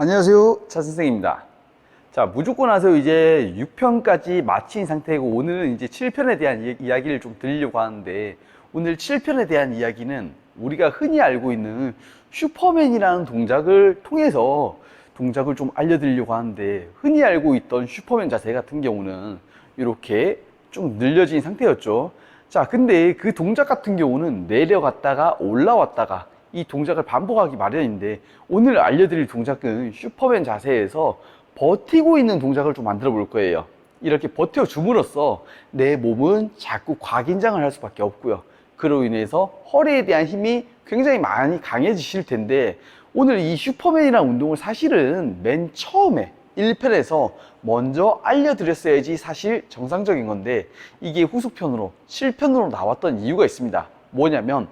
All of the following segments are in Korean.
안녕하세요, 차 선생입니다. 자, 무조건 하세요. 이제 6편까지 마친 상태고, 오늘은 이제 7편에 대한 이야기를 좀 드리려고 하는데, 오늘 7편에 대한 이야기는 우리가 흔히 알고 있는 슈퍼맨이라는 동작을 통해서 동작을 좀 알려드리려고 하는데, 흔히 알고 있던 슈퍼맨 자세 같은 경우는 이렇게 좀 늘려진 상태였죠. 자, 근데 그 동작 같은 경우는 내려갔다가 올라왔다가 이 동작을 반복하기 마련인데, 오늘 알려드릴 동작은 슈퍼맨 자세에서 버티고 있는 동작을 좀 만들어 볼 거예요. 이렇게 버텨 줌으로써 내 몸은 자꾸 과긴장을 할 수밖에 없고요. 그로 인해서 허리에 대한 힘이 굉장히 많이 강해지실 텐데, 오늘 이 슈퍼맨이라는 운동을 사실은 맨 처음에 1편에서 먼저 알려드렸어야지 사실 정상적인 건데, 이게 후속편으로 7편으로 나왔던 이유가 있습니다. 뭐냐면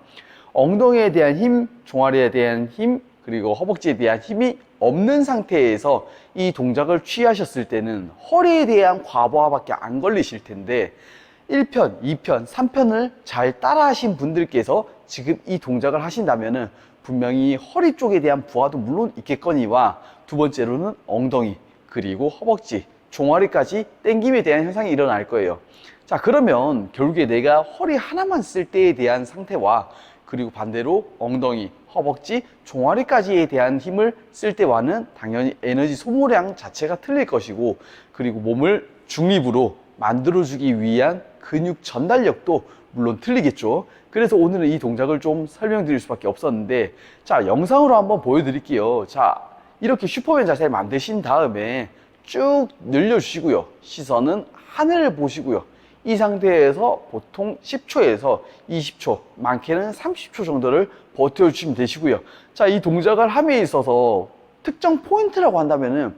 엉덩이에 대한 힘, 종아리에 대한 힘, 그리고 허벅지에 대한 힘이 없는 상태에서 이 동작을 취하셨을 때는 허리에 대한 과부하밖에 안 걸리실 텐데, 1편, 2편, 3편을 잘 따라 하신 분들께서 지금 이 동작을 하신다면은 분명히 허리 쪽에 대한 부하도 물론 있겠거니와, 두 번째로는 엉덩이, 그리고 허벅지, 종아리까지 당김에 대한 현상이 일어날 거예요. 자, 그러면 결국에 내가 허리 하나만 쓸 때에 대한 상태와, 그리고 반대로 엉덩이, 허벅지, 종아리까지에 대한 힘을 쓸 때와는 당연히 에너지 소모량 자체가 틀릴 것이고, 그리고 몸을 중립으로 만들어주기 위한 근육 전달력도 물론 틀리겠죠. 그래서 오늘은 이 동작을 좀 설명드릴 수밖에 없었는데, 자, 영상으로 한번 보여드릴게요. 자, 이렇게 슈퍼맨 자세를 만드신 다음에 쭉 늘려주시고요. 시선은 하늘을 보시고요. 이 상태에서 보통 10초에서 20초, 많게는 30초 정도를 버텨주시면 되시고요. 자, 이 동작을 함에 있어서 특정 포인트라고 한다면은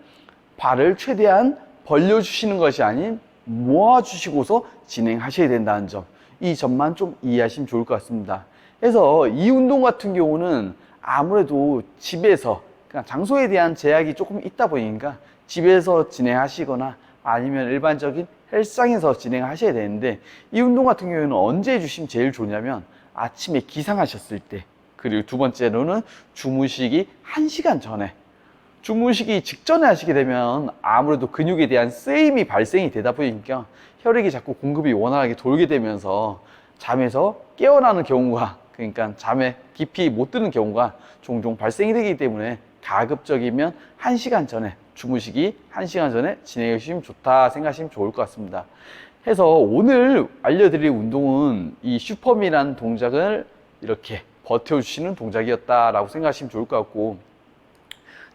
발을 최대한 벌려주시는 것이 아닌 모아주시고서 진행하셔야 된다는 점, 이 점만 좀 이해하시면 좋을 것 같습니다. 그래서 이 운동 같은 경우는 아무래도 집에서, 그냥 장소에 대한 제약이 조금 있다 보니까 집에서 진행하시거나 아니면 일반적인 헬스장에서 진행하셔야 되는데, 이 운동 같은 경우에는 언제 해주시면 제일 좋냐면 아침에 기상하셨을 때, 그리고 두 번째로는 주무시기 1시간 전에. 주무시기 직전에 하시게 되면 아무래도 근육에 대한 쓰임이 발생이 되다 보니까 혈액이 자꾸 공급이 원활하게 돌게 되면서 잠에서 깨어나는 경우가, 그러니까 잠에 깊이 못 드는 경우가 종종 발생이 되기 때문에 가급적이면 1시간 전에, 주무시기 1시간 전에 진행해 주시면 좋다 생각하시면 좋을 것 같습니다. 해서 오늘 알려드릴 운동은 이 슈퍼맨이라는 동작을 이렇게 버텨주시는 동작이었다라고 생각하시면 좋을 것 같고,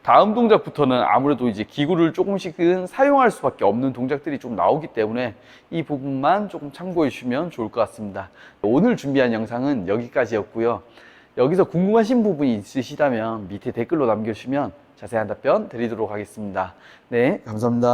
다음 동작부터는 아무래도 이제 기구를 조금씩은 사용할 수밖에 없는 동작들이 좀 나오기 때문에 이 부분만 조금 참고해 주시면 좋을 것 같습니다. 오늘 준비한 영상은 여기까지였고요. 여기서 궁금하신 부분이 있으시다면 밑에 댓글로 남겨주시면 자세한 답변 드리도록 하겠습니다. 네, 감사합니다.